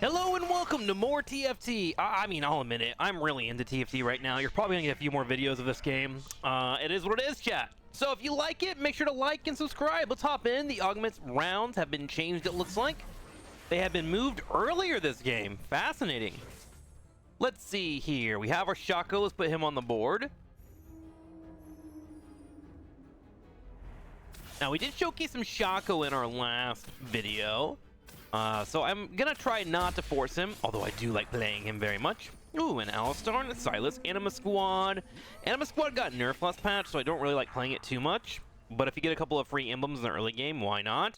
Hello and welcome to more TFT. I mean, I'll admit it, I'm really into TFT right now. You're probably gonna get a few more videos of this game. It is what it is, chat. So if you like it, make sure to like and subscribe. Let's hop in. The Augment rounds have been changed, it looks like. They have been moved earlier this game. Fascinating. Let's see here. We have our Shaco. Let's put him on the board. Now, we did showcase some Shaco in our last video. So I'm gonna try not to force him, although I do like playing him very much. Ooh, an Alistar and a Silas. Anima Squad. Anima Squad got nerfed last patch, so I don't really like playing it too much. But if you get a couple of free emblems in the early game, why not?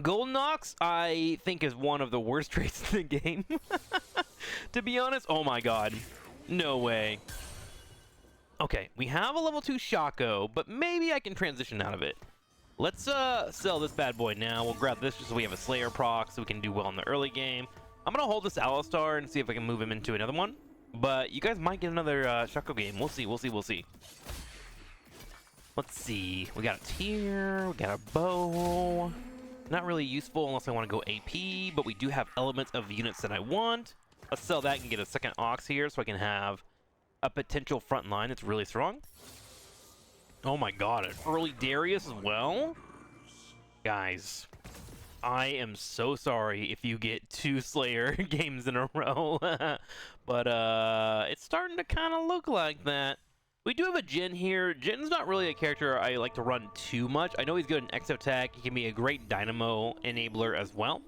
Golden Ox, I think, is one of the worst traits in the game. To be honest, oh my god. No way. Okay, we have a level 2 Shaco, but maybe I can transition out of it. Let's sell this bad boy now. We'll grab this just so we have a Slayer proc so we can do well in the early game. I'm going to hold this Alistar and see if I can move him into another one. But you guys might get another Shaco game. We'll see, we'll see, we'll see. Let's see. We got a tier, we got a bow. Not really useful unless I want to go AP, but we do have elements of units that I want. Let's sell that and get a second Ox here so I can have a potential front line that's really strong. Oh my god, an early Darius as well? Guys, I am so sorry if you get 2 Slayer games in a row. But it's starting to kind of look like that. We do have a Jhin here. Jin's not really a character I like to run too much. I know he's good in Exotech. He can be a great Dynamo enabler as well.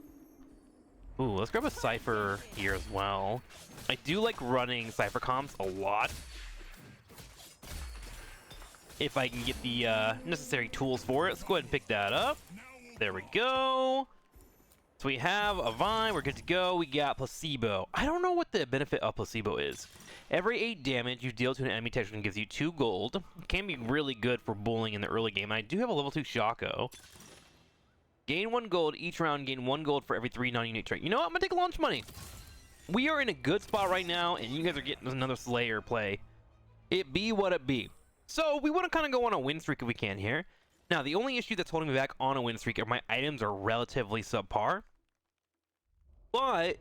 Ooh, let's grab a Cypher here as well. I do like running Cypher comps a lot, if I can get the necessary tools for it. Let's go ahead and pick that up. There we go. So we have a Vine. We're good to go. We got Placebo. I don't know what the benefit of Placebo is. Every 8 damage you deal to an enemy technician gives you 2 gold. It can be really good for bullying in the early game. I do have a level 2 Shaco. Gain 1 gold each round. Gain 1 gold for every 3 non-unique trait. You know what? I'm going to take a launch money. We are in a good spot right now, and you guys are getting another Slayer play. It be what it be. So we want to kind of go on a win streak if we can here. Now, the only issue that's holding me back on a win streak are my items are relatively subpar. But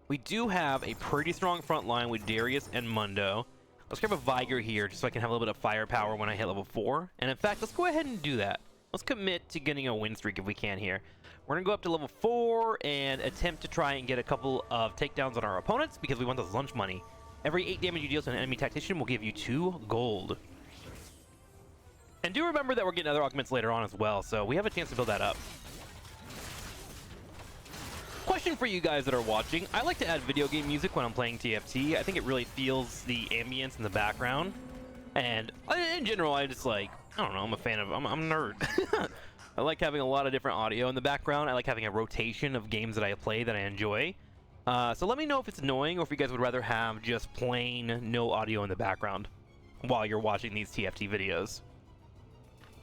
we do have a pretty strong front line with Darius and Mundo. Let's grab a Viger here just so I can have a little bit of firepower when I hit level 4. And in fact, let's go ahead and do that. Let's commit to getting a win streak if we can here. We're going to go up to level 4 and attempt to try and get a couple of takedowns on our opponents because we want this lunch money. Every 8 damage you deal to an enemy tactician will give you 2 gold. And do remember that we're getting other augments later on as well, so we have a chance to build that up. Question for you guys that are watching. I like to add video game music when I'm playing TFT. I think it really feels the ambience in the background. And in general, I just like, I don't know, I'm a fan of, I'm a nerd. I like having a lot of different audio in the background. I like having a rotation of games that I play that I enjoy. So let me know if it's annoying or if you guys would rather have just plain no audio in the background while you're watching these TFT videos.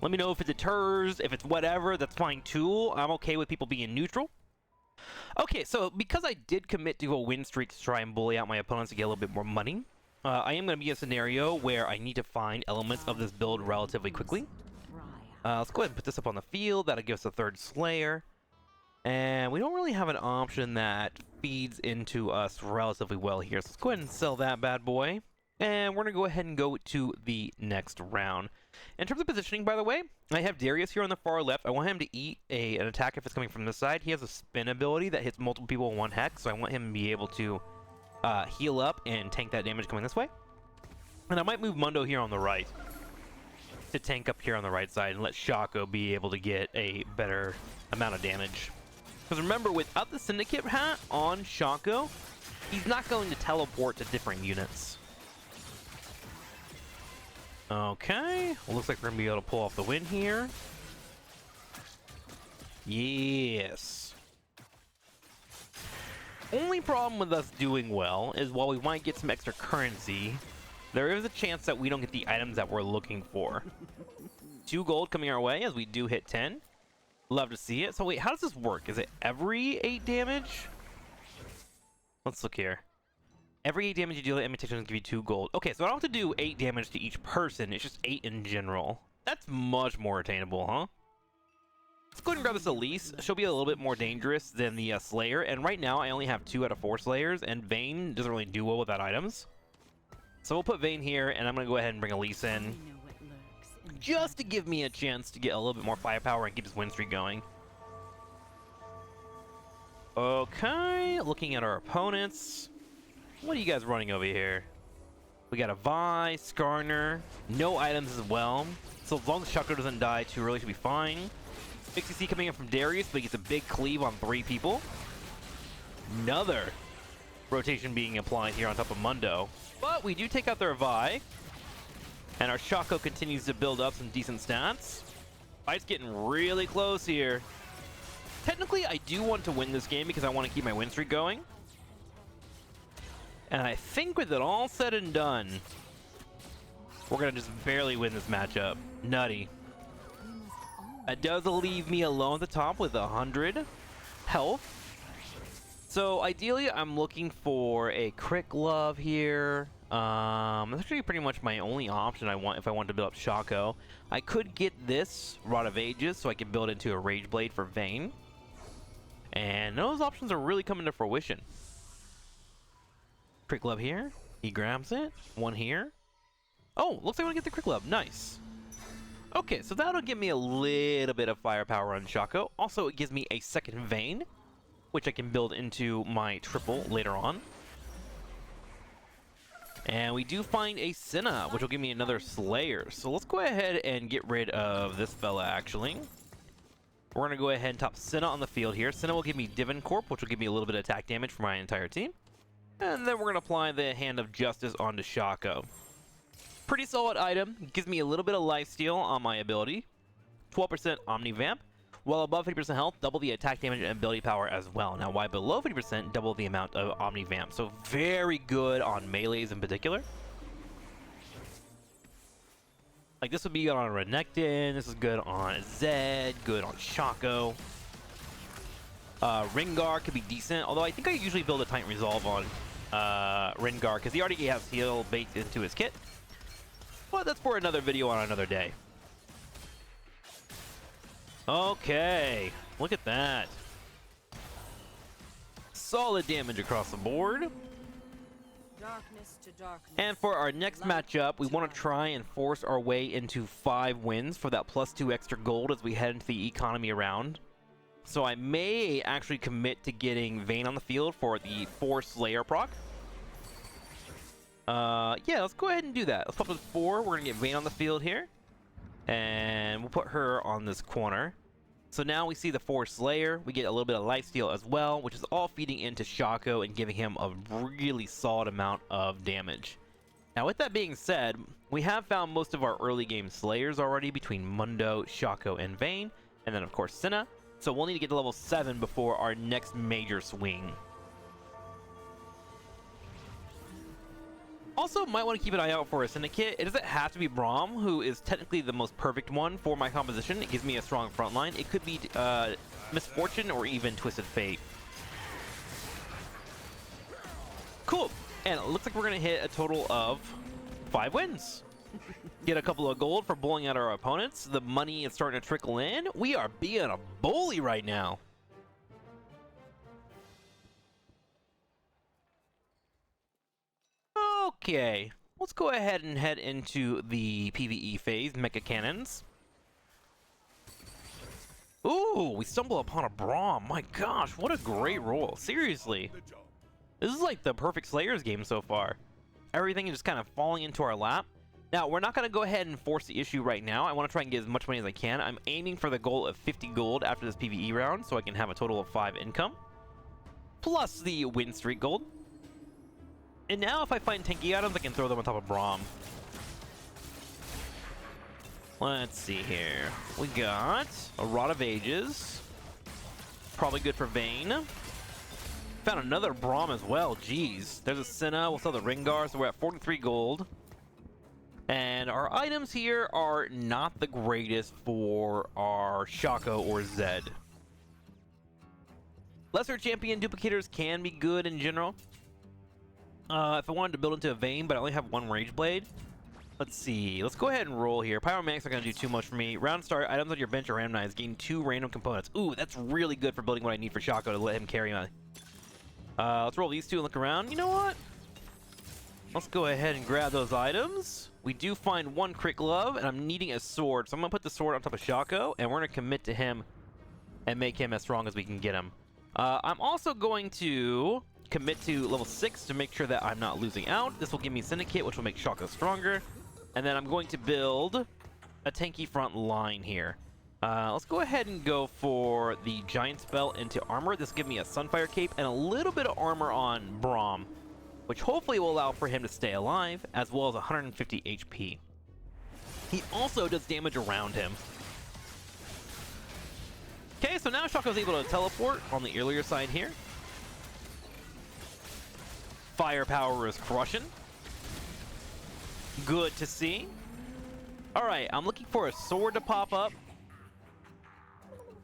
Let me know if it deters, if it's whatever, that's fine too. I'm okay with people being neutral. Okay, so because I did commit to a win streak to try and bully out my opponents to get a little bit more money, I am going to be in a scenario where I need to find elements of this build relatively quickly. Let's go ahead and put this up on the field. That'll give us a 3rd Slayer. And we don't really have an option that feeds into us relatively well here. So let's go ahead and sell that bad boy. And we're going to go ahead and go to the next round. In terms of positioning, by the way, I have Darius here on the far left. I want him to eat an attack if it's coming from this side. He has a spin ability that hits multiple people in 1 hex, so I want him to be able to heal up and tank that damage coming this way. And I might move Mundo here on the right to tank up here on the right side and let Shaco be able to get a better amount of damage. Because remember, without the Syndicate hat on Shaco, he's not going to teleport to different units. Okay, well, looks like we're going to be able to pull off the win here. Yes. Only problem with us doing well is while we might get some extra currency, there is a chance that we don't get the items that we're looking for. 2 gold coming our way as we do hit 10. Love to see it. So wait, how does this work? Is it every 8 damage? Let's look here. Every 8 damage you deal to enemy tacticians give you 2 gold. Okay, so I don't have to do 8 damage to each person. It's just 8 in general. That's much more attainable, huh? Let's go ahead and grab this Elise. She'll be a little bit more dangerous than the Slayer, and right now I only have 2 out of 4 Slayers, and Vayne doesn't really do well without items. So we'll put Vayne here, and I'm going to go ahead and bring Elise in, just to give me a chance to get a little bit more firepower and keep this win streak going. Okay, looking at our opponents. What are you guys running over here? We got a Vi, Skarner, no items as well. So as long as Shaco doesn't die too early, should be fine. Big CC coming in from Darius, but he gets a big cleave on 3 people. Another rotation being applied here on top of Mundo. But we do take out their Vi. And our Shaco continues to build up some decent stats. Fight's getting really close here. Technically, I do want to win this game because I want to keep my win streak going. And I think with it all said and done, we're going to just barely win this matchup. Nutty. It does leave me alone at the top with 100 health. So ideally, I'm looking for a TrikSlyr here. That's actually pretty much my only option I want if I want to build up Shaco. I could get this Rod of Ages so I can build into a Rage Blade for Vayne. And those options are really coming to fruition. TrikSlyr here. He grabs it. 1 here. Oh, looks like I want to get the TrikSlyr. Nice. Okay, so that'll give me a little bit of firepower on Shaco. Also, it gives me a second Vayne, which I can build into my triple later on. And we do find a Senna, which will give me another Slayer. So let's go ahead and get rid of this fella, actually. We're going to go ahead and top Senna on the field here. Senna will give me Divin Corp, which will give me a little bit of attack damage for my entire team. And then we're going to apply the Hand of Justice onto Shaco. Pretty solid item. Gives me a little bit of lifesteal on my ability. 12% Omni Vamp. While above 50% health, double the attack damage and ability power as well. Now, while below 50%, double the amount of Omni Vamp. So very good on melees in particular. Like, this would be good on Renekton. This is good on Zed. Good on Shaco. Rengar could be decent. Although I think I usually build a Titan Resolve on Rengar, because he already has heal baked into his kit. But that's for another video on another day. Okay, look at that. Solid damage across the board. Darkness to darkness. And for our next matchup, we want to try and force our way into 5 wins for that +2 extra gold as we head into the economy round. So I may actually commit to getting Vayne on the field for the 4 Slayer proc. Yeah, let's go ahead and do that. Let's pop this 4. We're going to get Vayne on the field here. And we'll put her on this corner. So now we see the 4 Slayer. We get a little bit of lifesteal as well, which is all feeding into Shaco and giving him a really solid amount of damage. Now, with that being said, we have found most of our early game Slayers already between Mundo, Shaco, and Vayne. And then, of course, Senna. So we'll need to get to level 7 before our next major swing. Also, might want to keep an eye out for a Syndicate. It doesn't have to be Braum, who is technically the most perfect one for my composition. It gives me a strong front line. It could be Misfortune or even Twisted Fate. Cool. And it looks like we're going to hit a total of 5 wins. Get a couple of gold for bowling out our opponents. The money is starting to trickle in. We are being a bully right now. Okay, let's go ahead and head into the PvE phase, Mecha Cannons. Ooh, we stumble upon a Braum. My gosh, what a great roll. Seriously. This is like the perfect Slayers game so far. Everything is just kind of falling into our lap. Now, we're not going to go ahead and force the issue right now. I want to try and get as much money as I can. I'm aiming for the goal of 50 gold after this PvE round, so I can have a total of 5 income. Plus the win streak gold. And now if I find tanky items, I can throw them on top of Braum. Let's see here. We got a Rod of Ages. Probably good for Vayne. Found another Braum as well. Jeez. There's a Senna. We'll sell the Rengar, so we're at 43 gold. And our items here are not the greatest for our Shaco or Zed. Lesser champion duplicators can be good in general. If I wanted to build into a Vayne, but I only have 1 Rage Blade, Let's see. Let's go ahead and roll here. Pyromanics not going to do too much for me. Round start, items on your bench are randomized. Gain 2 random components. Ooh, that's really good for building what I need for Shaco to let him carry my... let's roll these 2 and look around. You know what? Let's go ahead and grab those items. We do find 1 crit glove, and I'm needing a sword. So I'm going to put the sword on top of Shaco, and we're going to commit to him and make him as strong as we can get him. I'm also going to commit to level 6 to make sure that I'm not losing out. This will give me Syndicate, which will make Shaco stronger. And then I'm going to build a tanky front line here. Let's go ahead and go for the Giant Spell into armor. This will give me a Sunfire Cape and a little bit of armor on Braum, which hopefully will allow for him to stay alive, as well as 150 HP. He also does damage around him. Okay, so now Shaco's able to teleport on the earlier side here. Firepower is crushing. Good to see. Alright, I'm looking for a sword to pop up.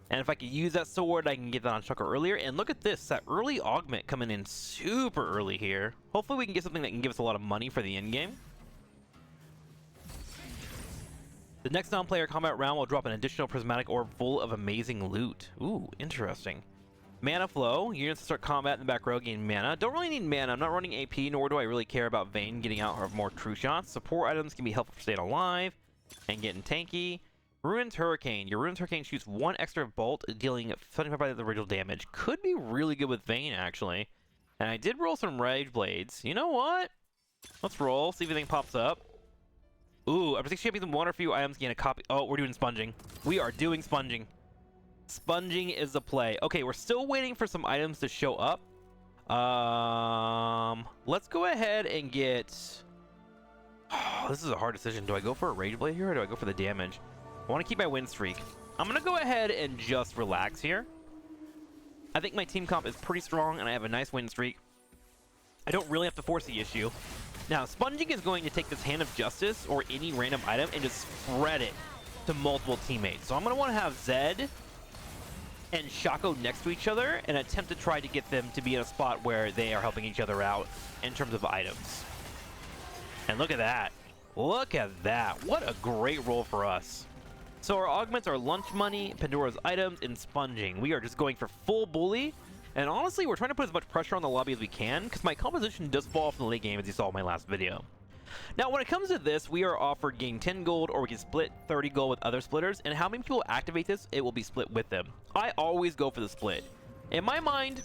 And if I could use that sword, I can get that on Shaco earlier. And look at this, that early Augment coming in super early here. Hopefully we can get something that can give us a lot of money for the end game. The next non-player combat round will drop an additional prismatic orb full of amazing loot. Ooh, interesting. Mana flow. Units start combat in the back row gain mana. Don't really need mana. I'm not running AP, nor do I really care about Vayne getting out of more true shots. Support items can be helpful for staying alive and getting tanky. Ruin's Hurricane. Your Ruin's Hurricane shoots 1 extra bolt, dealing 75% of the original damage. Could be really good with Vayne, actually. And I did roll some Rage Blades. You know what? Let's roll, see if anything pops up. Ooh, after 6 champions and 1 or few items, gain a copy. Oh, we're doing sponging. We are doing sponging. Sponging is the play. Okay, we're still waiting for some items to show up. Let's go ahead and get... Oh, this is a hard decision. Do I go for a Rage Blade here, or do I go for the damage? I want to keep my win streak. I'm going to go ahead and just relax here. I think my team comp is pretty strong, and I have a nice win streak. I don't really have to force the issue. Now, sponging is going to take this Hand of Justice, or any random item, and just spread it to multiple teammates. So I'm going to want to have Zed and Shaco next to each other and attempt to try to get them to be in a spot where they are helping each other out in terms of items. And look at that. Look at that. What a great roll for us. So our augments are lunch money, Pandora's items, and sponging. We are just going for full bully. And honestly, we're trying to put as much pressure on the lobby as we can, because my composition does fall off in the late game, as you saw in my last video. Now, when it comes to this, we are offered gain 10 gold, or we can split 30 gold with other splitters, and how many people activate this, it will be split with them. I always go for the split. In my mind,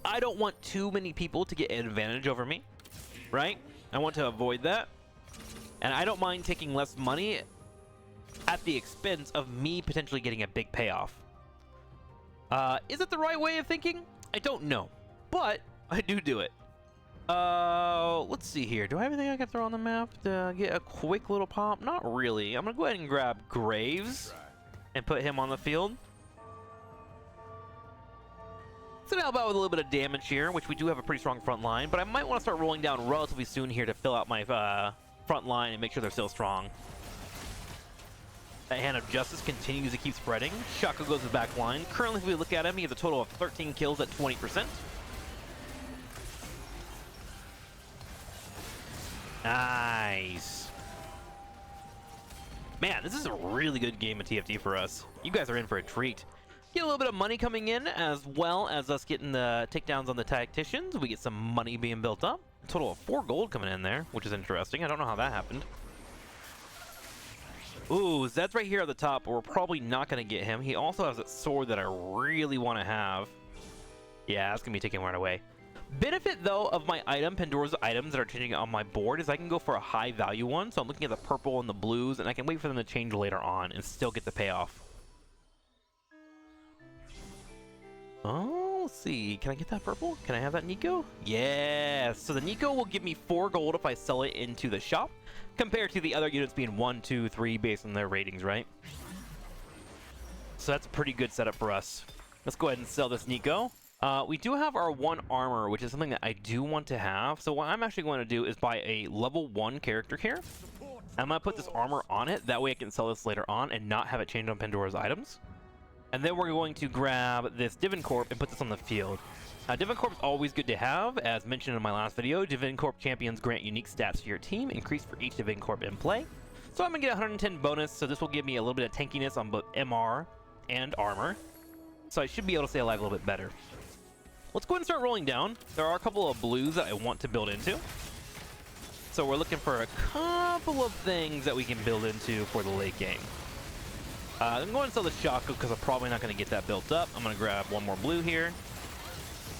I don't want too many people to get an advantage over me, right? I want to avoid that. And I don't mind taking less money at the expense of me potentially getting a big payoff. Is it the right way of thinking? I don't know, but I do it. Let's see here. Do I have anything I can throw on the map to get a quick little pop? Not really. I'm gonna go ahead and grab Graves and put him on the field. It's gonna help out with a little bit of damage here, which we do have a pretty strong front line, but I might want to start rolling down relatively soon here to fill out my front line and make sure they're still strong. That Hand of Justice continues to keep spreading. Shaco goes to the back line. Currently, if we look at him, he has a total of 13 kills at 20%. Nice. Man, this is a really good game of TFT for us. You guys are in for a treat. Get a little bit of money coming in, as well as us getting the takedowns on the tacticians. We get some money being built up. A total of 4 gold coming in there, which is interesting. I don't know how that happened. Ooh, Zed's right here at the top, but we're probably not going to get him. He also has that sword that I really want to have. Yeah, that's going to be taken right away. Benefit, though, of my item, Pandora's items that are changing on my board, is I can go for a high value one. So I'm looking at the purple and the blues, and I can wait for them to change later on and still get the payoff. Oh, let's see. Can I get that purple? Can I have that Nico? Yeah. So the Nico will give me 4 gold if I sell it into the shop, compared to the other units being 1, 2, 3 based on their ratings, right? So that's a pretty good setup for us. Let's go ahead and sell this Nico. We do have our 1 armor, which is something that I do want to have. So what I'm actually going to do is buy a level 1 character here. I'm going to put this armor on it. That way I can sell this later on and not have it change on Pandora's items. And then we're going to grab this Divin Corp and put this on the field. Divin Corp is always good to have. As mentioned in my last video, Divin Corp champions grant unique stats to your team, increase for each Divin Corp in play. So I'm going to get 110 bonus, so this will give me a little bit of tankiness on both MR and armor. So I should be able to stay alive a little bit better. Let's go ahead and start rolling down. There are a couple of blues that I want to build into. So we're looking for a couple of things that we can build into for the late game. I'm going to sell the Shaco because I'm probably not going to get that built up. I'm going to grab one more blue here.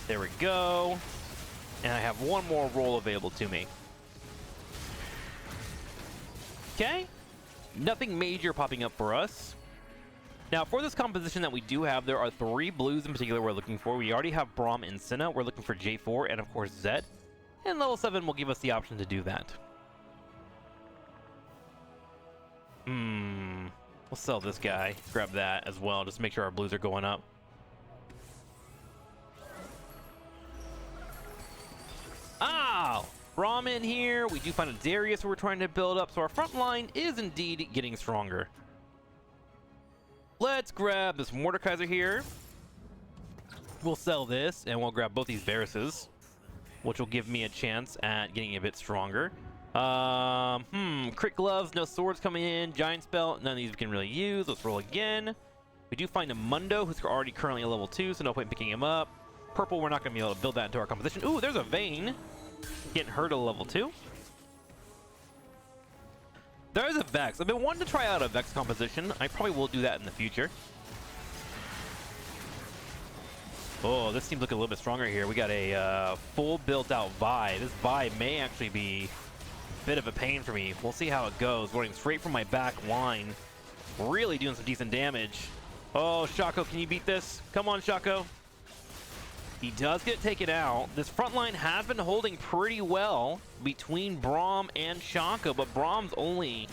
There we go. And I have one more roll available to me. Okay. Nothing major popping up for us. Now, for this composition that we do have, there are 3 blues in particular we're looking for. We already have Braum and Senna. We're looking for J4 and, of course, Zed. And level 7 will give us the option to do that. We'll sell this guy. Grab that as well, just to make sure our blues are going up. Ah! Braum in here. We do find a Darius who we're trying to build up, so our front line is indeed getting stronger. Let's grab this Mordekaiser here. We'll sell this, and we'll grab both these Varuses, which will give me a chance at getting a bit stronger. Crit gloves, no swords coming in. Giant spell, none of these we can really use. Let's roll again. We do find a Mundo who's already currently a level 2, so no point in picking him up. Purple, we're not going to be able to build that into our composition. Ooh, there's a Vayne. Getting hurt at level 2. There's a Vex. I've been wanting to try out a Vex composition. I probably will do that in the future. Oh, this seems looking a little bit stronger here. We got a full built-out Vi. This Vi may actually be a bit of a pain for me. We'll see how it goes. Running straight from my back line. Really doing some decent damage. Oh, Shaco, can you beat this? Come on, Shaco. He does get taken out. This front line has been holding pretty well between Braum and Shaco, but Braum's only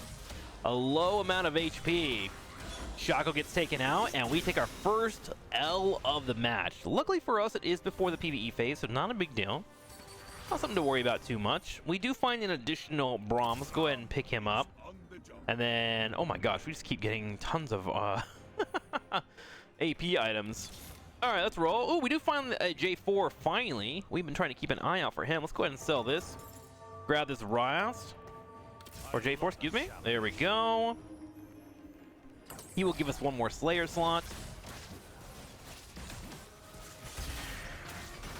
a low amount of HP. Shaco gets taken out, and we take our first L of the match. Luckily for us, it is before the PvE phase, so not a big deal. Not something to worry about too much. We do find an additional Braum. Let's go ahead and pick him up. And then, oh my gosh, we just keep getting tons of AP items. All right, let's roll. Oh, we do find a J4 finally. We've been trying to keep an eye out for him. Let's go ahead and sell this. Grab this Rast. Or J4, excuse me. There we go. He will give us one more Slayer slot.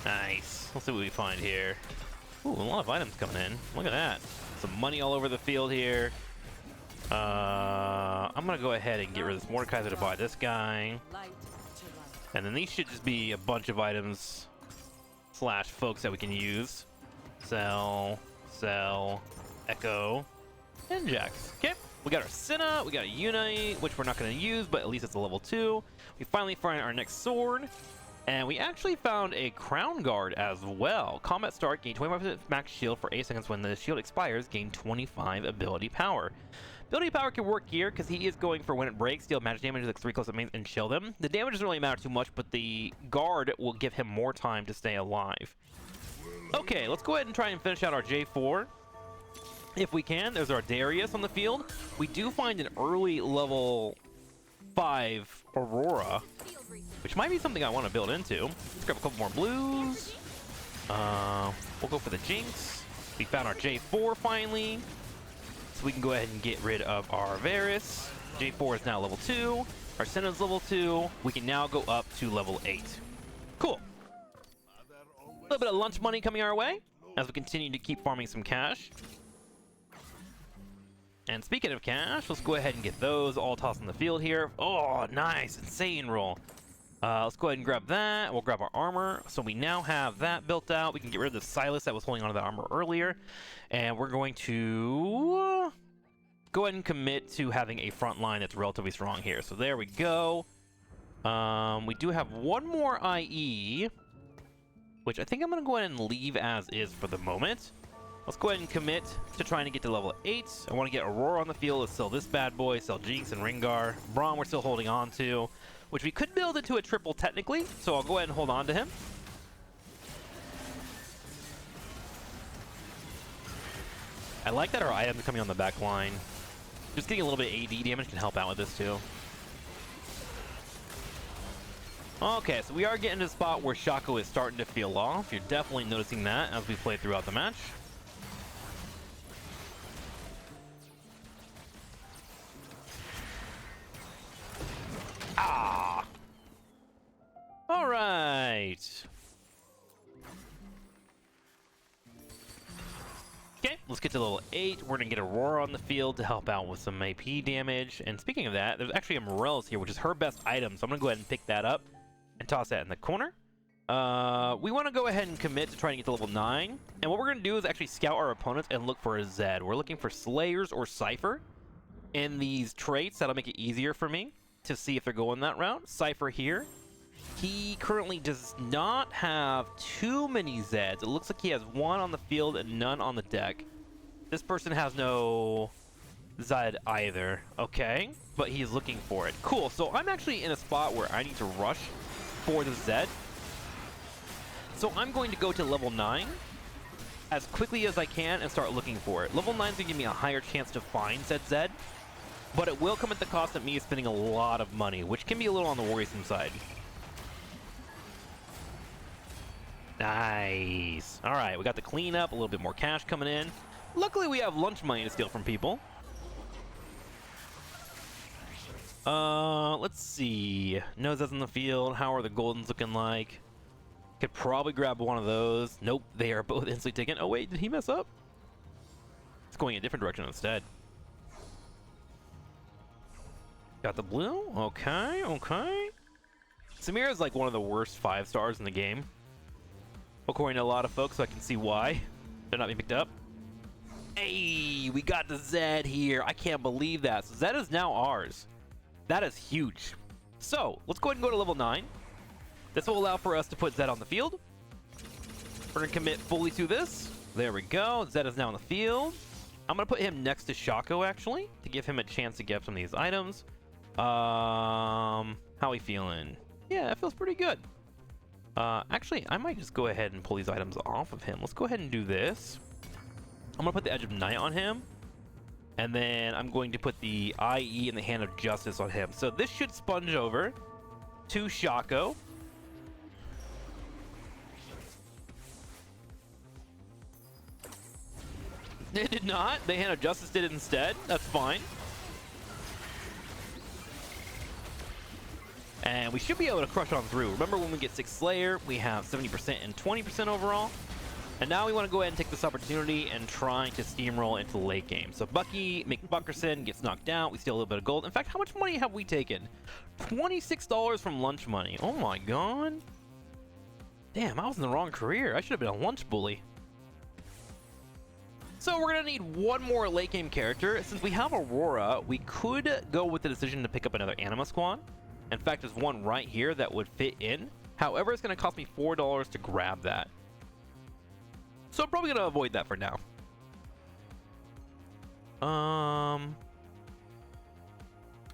Nice. Let's see what we find here. Ooh, a lot of items coming in. Look at that. Some money all over the field here. I'm going to go ahead and get rid of this Mordekaiser to buy this guy. And then these should just be a bunch of items slash folks that we can use. Sell, Echo, and Jax. Okay, we got our Senna, we got a Unite, which we're not going to use, but at least it's a level 2. We finally find our next sword, and we actually found a Crown Guard as well. Combat start, gain 25% max shield for 8 seconds. When the shield expires, gain 25 ability power. Ability power can work here because he is going for when it breaks, deal magic damage like 3 close enemies and chill them. The damage doesn't really matter too much, but the guard will give him more time to stay alive. Okay, let's go ahead and try and finish out our J4. If we can, there's our Darius on the field. We do find an early level 5 Aurora, which might be something I want to build into. Let's grab a couple more blues. We'll go for the Jinx. We found our J4 finally. So we can go ahead and get rid of our Varus. J4 is now level 2. Our Senna's level 2. We can now go up to level 8. Cool. A little bit of lunch money coming our way as we continue to keep farming some cash. And speaking of cash, let's go ahead and get those all tossed in the field here. Oh, nice. Insane roll. Let's go ahead and grab that. We'll grab our armor. So we now have that built out. We can get rid of the Silas that was holding onto the armor earlier. And we're going to go ahead and commit to having a front line that's relatively strong here. So there we go. We do have one more IE, which I think I'm going to go ahead and leave as is for the moment. Let's go ahead and commit to trying to get to level 8. I want to get Aurora on the field. Let's sell this bad boy, sell Jinx and Ringar. Braum we're still holding on to, which we could build into a triple technically, so I'll go ahead and hold on to him. I like that our items are coming on the back line. Just getting a little bit of AD damage can help out with this too. Okay, so we are getting to a spot where Shaco is starting to feel off. You're definitely noticing that as we play throughout the match. Ah! Alright. Okay, let's get to level 8. We're gonna get Aurora on the field to help out with some AP damage. And speaking of that, there's actually a Morel's here, which is her best item. So I'm gonna go ahead and pick that up and toss that in the corner. We want to go ahead and commit to trying to get to level 9. And what we're gonna do is actually scout our opponents and look for a Zed. We're looking for Slayers or Cypher in these traits. That'll make it easier for me to see if they're going that route. Cypher here. He currently does not have too many Zeds. It looks like he has one on the field and none on the deck. This person has no Zed either. Okay, but he's looking for it. Cool, so I'm actually in a spot where I need to rush for the Zed. So I'm going to go to level 9 as quickly as I can and start looking for it. Level 9 is going to give me a higher chance to find said Zed, but it will come at the cost of me spending a lot of money, which can be a little on the worrisome side. Nice. All right, we got the cleanup, a little bit more cash coming in. Luckily, we have lunch money to steal from people. Let's see. No Zeds in the field. How are the Goldens looking like? Could probably grab one of those. Nope, they are both instantly taken. Oh wait, did he mess up? It's going a different direction instead. Got the blue. Okay, okay. Samira is like one of the worst 5 stars in the game, according to a lot of folks, so I can see why they're not being picked up. Hey, we got the Zed here. I can't believe that. So Zed is now ours. That is huge. So let's go ahead and go to level 9. This will allow for us to put Zed on the field. We're going to commit fully to this. There we go. Zed is now on the field. I'm going to put him next to Shaco, actually, to give him a chance to get some of these items. How we feeling? Yeah, it feels pretty good. Actually, I might just go ahead and pull these items off of him. Let's go ahead and do this. I'm going to put the Edge of Night on him. And then I'm going to put the IE and the Hand of Justice on him. So this should sponge over to Shaco. It did not. The Hand of Justice did it instead. That's fine. And we should be able to crush on through. Remember when we get TrikSlyr, we have 70% and 20% overall. And now we want to go ahead and take this opportunity and try to steamroll into the late game. So Bucky McBuckerson gets knocked out. We steal a little bit of gold. In fact, how much money have we taken? $26 from lunch money. Oh my god. Damn, I was in the wrong career. I should have been a lunch bully. So we're going to need one more late game character. Since we have Aurora, we could go with the decision to pick up another Anima Squad. In fact, there's one right here that would fit in. However, it's going to cost me $4 to grab that. So I'm probably going to avoid that for now. You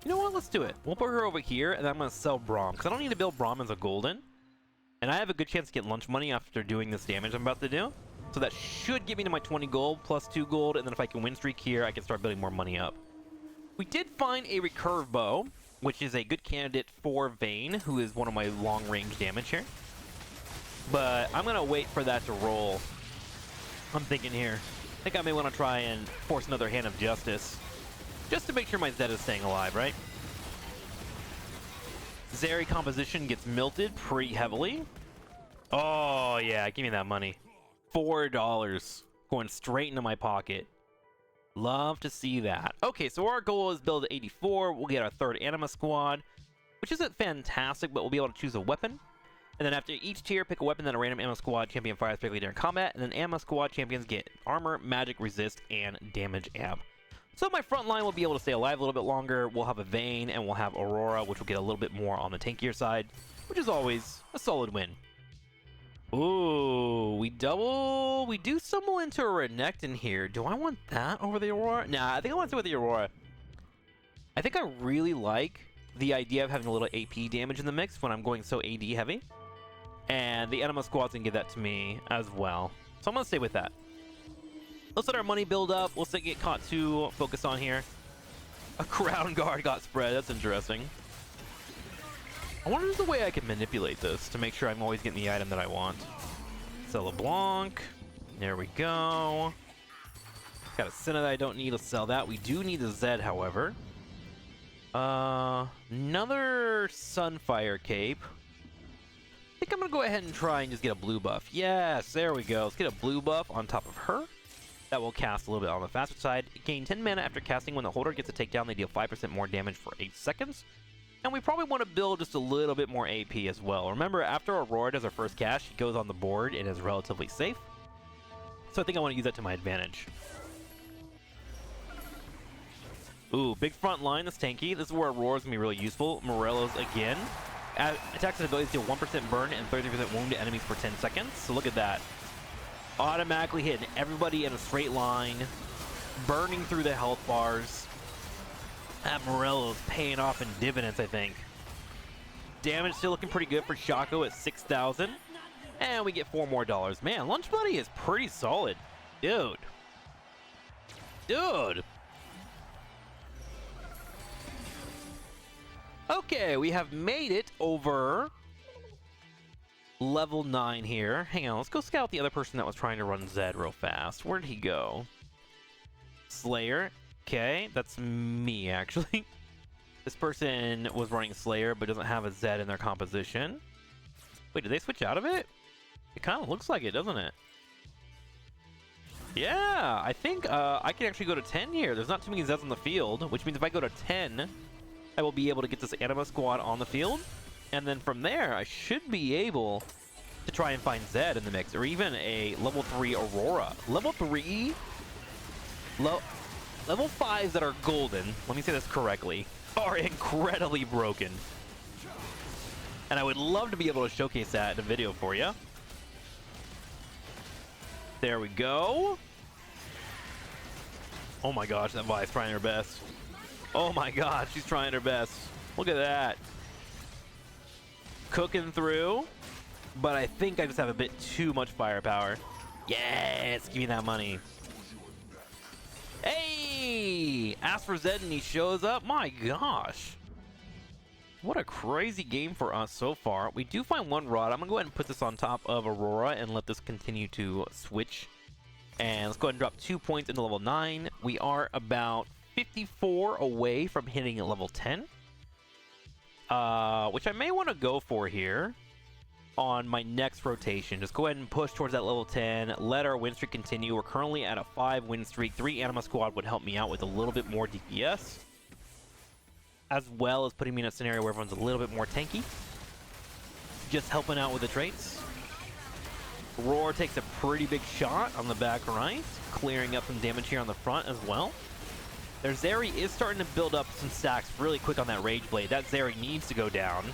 know what? Let's do it. We'll put her over here, and I'm going to sell Braum, because I don't need to build Braum as a golden. And I have a good chance to get lunch money after doing this damage I'm about to do. So that should get me to my 20 gold plus 2 gold, and then if I can win streak here, I can start building more money up. We did find a recurve bow, which is a good candidate for Vayne, who is one of my long-range damage here. But I'm going to wait for that to roll. I'm thinking here. I think I may want to try and force another Hand of Justice, just to make sure my Zed is staying alive, right? Zeri composition gets milted pretty heavily. Oh, yeah, give me that money. $4 going straight into my pocket. Love to see that. Okay, so our goal is build 84. We'll get our 3rd Anima Squad, which isn't fantastic, but we'll be able to choose a weapon. And then after each tier, pick a weapon that a random Anima Squad champion fires particularly during combat, and then Anima Squad champions get armor, magic, resist, and damage amp. So my front line will be able to stay alive a little bit longer. We'll have a Vayne, and we'll have Aurora, which will get a little bit more on the tankier side, which is always a solid win. Ooh, we do stumble into a Renekton here. Do I want that over the Aurora? Nah, I think I want to with the Aurora. I think I really like the idea of having a little AP damage in the mix when I'm going so AD heavy. And the Anima Squad's can give that to me as well. So I'm going to stay with that. Let's let our money build up. Let's get caught to focus on here. A Crown Guard got spread. That's interesting. I wonder if there's a way I can manipulate this to make sure I'm always getting the item that I want. Sell a Blanc. There we go. Got a Senna that I don't need. Let's sell that. We do need the Zed, however. Another Sunfire Cape. I think I'm going to go ahead and try and just get a blue buff. Yes, there we go. Let's get a blue buff on top of her. That will cast a little bit on the faster side. Gain 10 mana after casting. When the holder gets a takedown, they deal 5% more damage for 8 seconds. And we probably want to build just a little bit more AP as well. Remember, after Aurora does her first cast, she goes on the board and is relatively safe. So I think I want to use that to my advantage. Ooh, big front line that's tanky. This is where Aurora is going to be really useful. Morelos again. Attacks and abilities deal 1% burn and 30% wound to enemies for 10 seconds. So look at that. Automatically hitting everybody in a straight line. Burning through the health bars. That Morelos paying off in dividends, I think. Damage still looking pretty good for Shaco at 6,000. And we get $4 more. Man, Lunch Buddy is pretty solid. Dude. Dude. Okay, we have made it over level 9 here. Hang on, let's go scout the other person that was trying to run Zed real fast. Where'd he go? Slayer. Okay, that's me, actually. This person was running Slayer, but doesn't have a Zed in their composition. Wait, did they switch out of it? It kind of looks like it, doesn't it? Yeah, I think I can actually go to 10 here. There's not too many Zeds on the field, which means if I go to 10, I will be able to get this Anima squad on the field. And then from there, I should be able to try and find Zed in the mix, or even a level 3 Aurora. Level 3... Level 5s that are golden, let me say this correctly, are incredibly broken. And I would love to be able to showcase that in a video for you. There we go. Oh my gosh, that Vi's trying her best. Oh my god, she's trying her best. Look at that. Cooking through. But I think I just have a bit too much firepower. Yes, give me that money. Hey! Ask for Zed and he shows up. My gosh. What a crazy game for us so far. We do find one rod. I'm going to go ahead and put this on top of Aurora and let this continue to switch. And let's go ahead and drop 2 points into level 9. We are about 54 away from hitting at level 10. Which I may want to go for here on my next rotation. Just go ahead and push towards that level 10. Let our win streak continue. We're currently at a 5 win streak. 3 Anima squad would help me out with a little bit more DPS, as well as putting me in a scenario where everyone's a little bit more tanky. Just helping out with the traits. Roar takes a pretty big shot on the back right, clearing up some damage here on the front as well. Their Zeri is starting to build up some stacks really quick on that Rage Blade. That Zeri needs to go down.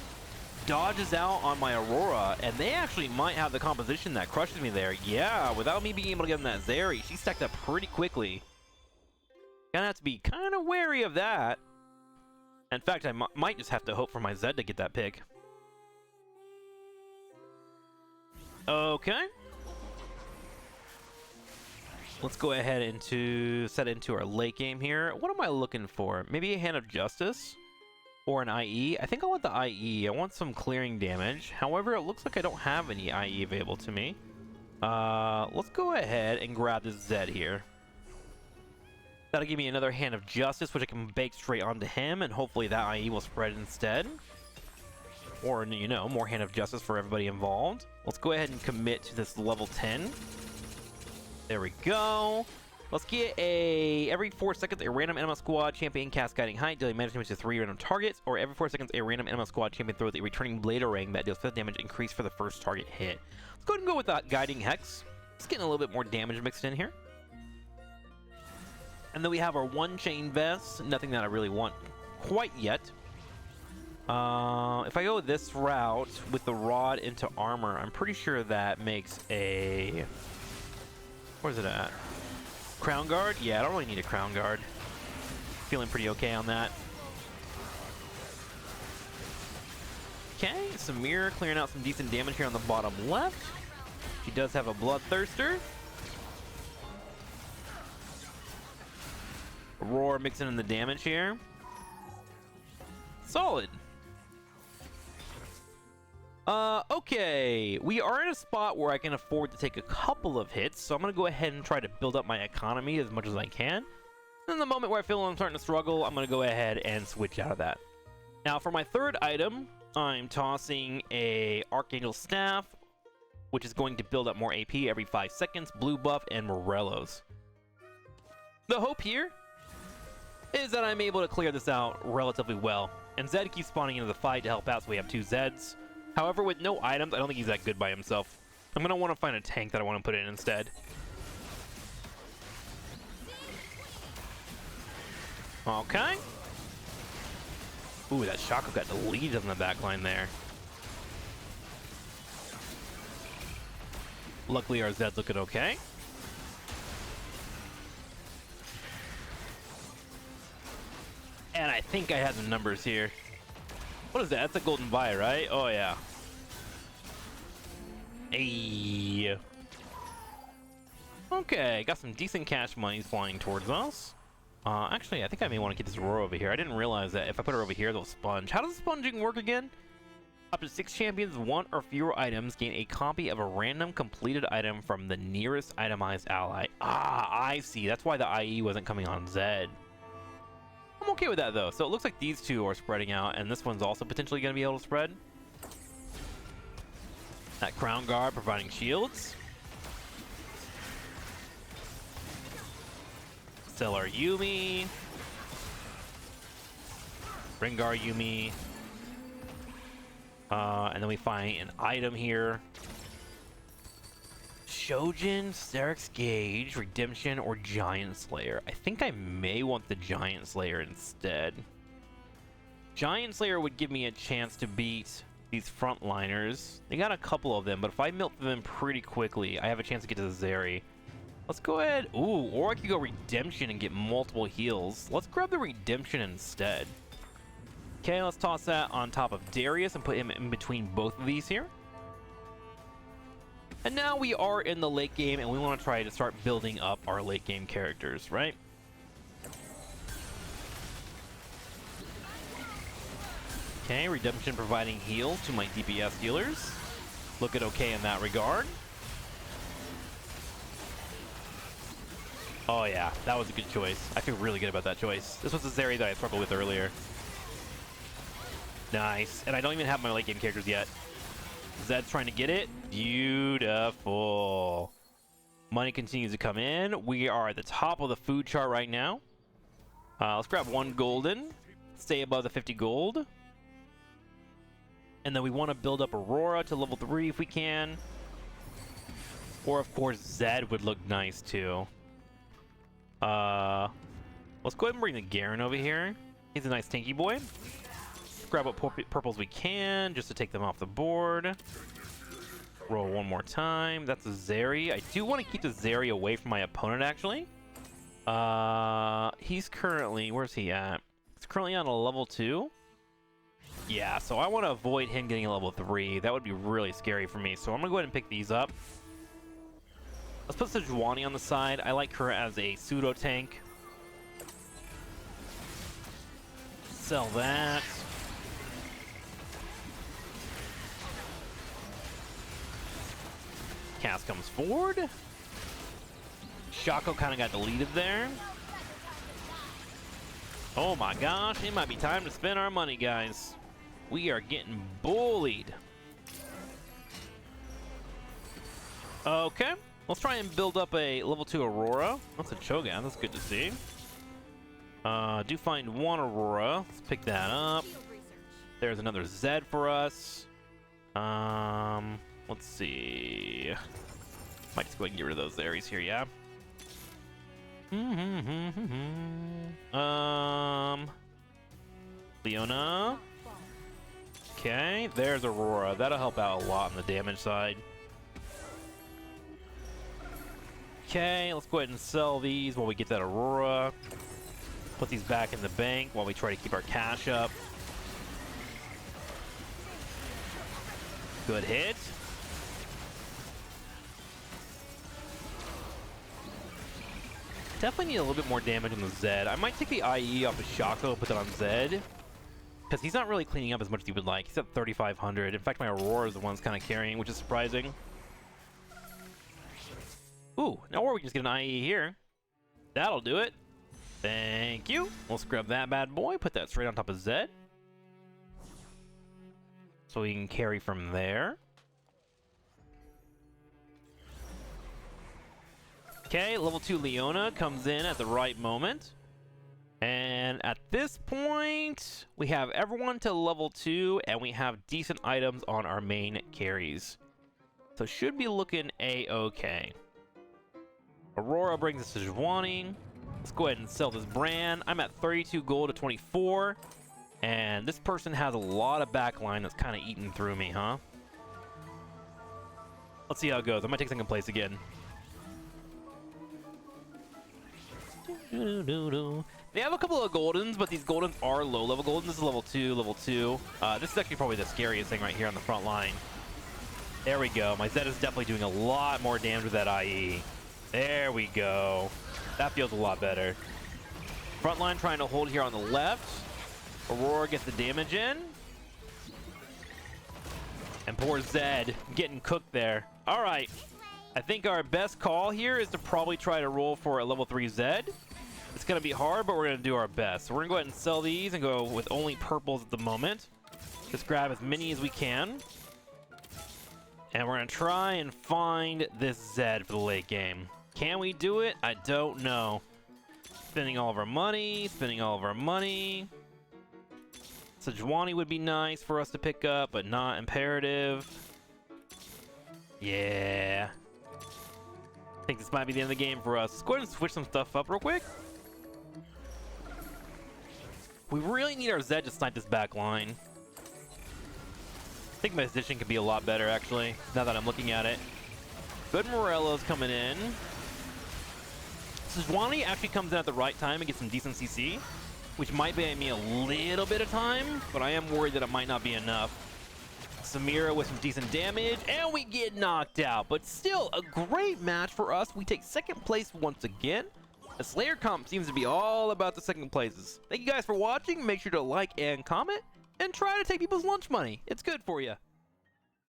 Dodges out on my Aurora, and they actually might have the composition that crushes me there. Yeah, without me being able to get in that Zeri, she stacked up pretty quickly. Gonna have to be kind of wary of that. In fact, I might just have to hope for my Zed to get that pick. Okay. Let's go ahead and set into our late game here. What am I looking for? Maybe a Hand of Justice? Or an IE? I think I want the IE. I want some clearing damage. However, it looks like I don't have any IE available to me. Let's go ahead and grab this Zed here. That'll give me another Hand of Justice, which I can bake straight onto him, and hopefully that IE will spread instead. Or, you know, more Hand of Justice for everybody involved. Let's go ahead and commit to this level 10. There we go. Let's get every 4 seconds, a random Anima squad champion cast Guiding Height, dealing damage to 3 random targets, or every 4 seconds, a random Anima squad champion throws a returning Blade Ring that deals 5 damage increase for the first target hit. Let's go ahead and go with that Guiding Hex. Just getting a little bit more damage mixed in here. And then we have our 1 Chain Vest, nothing that I really want quite yet. If I go this route with the Rod into armor, I'm pretty sure that makes a... Where's it at? Crown Guard? Yeah, I don't really need a Crown Guard. Feeling pretty okay on that. Okay, Samir clearing out some decent damage here on the bottom left. She does have a Bloodthirster. Roar mixing in the damage here. Solid. Okay. We are in a spot where I can afford to take a couple of hits, so I'm gonna go ahead and try to build up my economy as much as I can. And the moment where I feel I'm starting to struggle, I'm gonna go ahead and switch out of that. Now, for my third item, I'm tossing a Archangel Staff, which is going to build up more AP every 5 seconds, blue buff, and Morellos. The hope here is that I'm able to clear this out relatively well. And Zed keeps spawning into the fight to help out, so we have 2 Zeds. However, with no items, I don't think he's that good by himself. I'm going to want to find a tank that I want to put in instead. Okay. Ooh, that Shaco got deleted on the backline there. Luckily, our Zed's looking okay. And I think I had the numbers here. What is that? That's a golden buy, right? Oh, yeah. Hey. Okay, got some decent cash money flying towards us. Actually, I think I may want to get this Aurora over here. I didn't realize that if I put her over here, they'll sponge. How does sponging work again? Up to 6 champions, 1 or fewer items gain a copy of a random completed item from the nearest itemized ally. Ah, I see. That's why the IE wasn't coming on Zed. I'm okay with that, though. So it looks like these 2 are spreading out, and this one's also potentially going to be able to spread. That Crown Guard providing shields. Sell our Yumi. Bring our Yumi. And then we find an item here. Shojin, Sterak's Gauge, Redemption, or Giant Slayer. I think I may want the Giant Slayer instead. Giant Slayer would give me a chance to beat these frontliners. They got a couple of them, but if I milk them pretty quickly, I have a chance to get to the Zeri. Let's go ahead. Ooh, or I could go Redemption and get multiple heals. Let's grab the Redemption instead. Okay, let's toss that on top of Darius and put him in between both of these here. And now we are in the late game, and we want to try to start building up our late game characters, right? Okay, Redemption providing heals to my DPS healers. Looking okay in that regard. Oh yeah, that was a good choice. I feel really good about that choice. This was the Zeri that I struggled with earlier. Nice. And I don't even have my late game characters yet. Zed's trying to get it. Beautiful. Money continues to come in. We are at the top of the food chart right now. Let's grab 1 golden. Stay above the 50 gold. And then we want to build up Aurora to level 3 if we can. Or of course Zed would look nice too. Let's go ahead and bring the Garen over here. He's a nice tanky boy. Grab what purples we can just to take them off the board. Roll 1 more time. That's a Zeri. I do want to keep the Zeri away from my opponent, actually. He's currently... Where's he at? He's currently on a level 2. Yeah, so I want to avoid him getting a level 3. That would be really scary for me. So I'm going to go ahead and pick these up. Let's put Sejuani on the side. I like her as a pseudo tank. Sell that. Cass comes forward. Shaco kind of got deleted there. Oh my gosh, it might be time to spend our money, guys. We are getting bullied. Okay, let's try and build up a level 2 Aurora. That's a Cho'Gath, that's good to see. Do find 1 Aurora. Let's pick that up. There's another Zed for us. Let's see. Might just go ahead and get rid of those Ares here, yeah? Leona. Okay, there's Aurora. That'll help out a lot on the damage side. Okay, let's go ahead and sell these while we get that Aurora. Put these back in the bank while we try to keep our cash up. Good hit. Definitely need a little bit more damage on the Zed. I might take the IE off of Shaco and put that on Zed. Because he's not really cleaning up as much as he would like. He's at 3,500. In fact, my Aurora is the one's kind of carrying, which is surprising. Ooh, now or we can just get an IE here. That'll do it. Thank you. Let's grab that bad boy, put that straight on top of Zed. So we can carry from there. Okay, level 2 Leona comes in at the right moment. And at this point, we have everyone to level 2, and we have decent items on our main carries. So should be looking a-okay. Aurora brings us to Sejuani. Let's go ahead and sell this brand. I'm at 32 gold to 24. And this person has a lot of backline that's kind of eating through me, huh? Let's see how it goes. I might take second place again. They have a couple of Goldens, but these Goldens are low-level Goldens. This is level 2, level 2. This is actually probably the scariest thing right here on the front line. There we go. My Zed is definitely doing a lot more damage with that IE. There we go. That feels a lot better. Front line trying to hold here on the left. Aurora gets the damage in. And poor Zed getting cooked there. All right. I think our best call here is to probably try to roll for a level 3 Zed. It's going to be hard, but we're going to do our best. So we're going to go ahead and sell these and go with only purples at the moment. Just grab as many as we can. And we're going to try and find this Zed for the late game. Can we do it? I don't know. Spending all of our money, spending all of our money. Sejuani would be nice for us to pick up, but not imperative. Yeah. I think this might be the end of the game for us. Let's go ahead and switch some stuff up real quick. We really need our Zed to snipe this back line. I think my position could be a lot better, actually, now that I'm looking at it. Good Morello's coming in. Sejuani actually comes in at the right time and gets some decent CC, which might buy me a little bit of time, but I am worried that it might not be enough. Samira with some decent damage, and we get knocked out. But still, a great match for us. We take second place once again. The Slayer comp seems to be all about the second places. Thank you guys for watching. Make sure to like and comment, and try to take people's lunch money. It's good for you.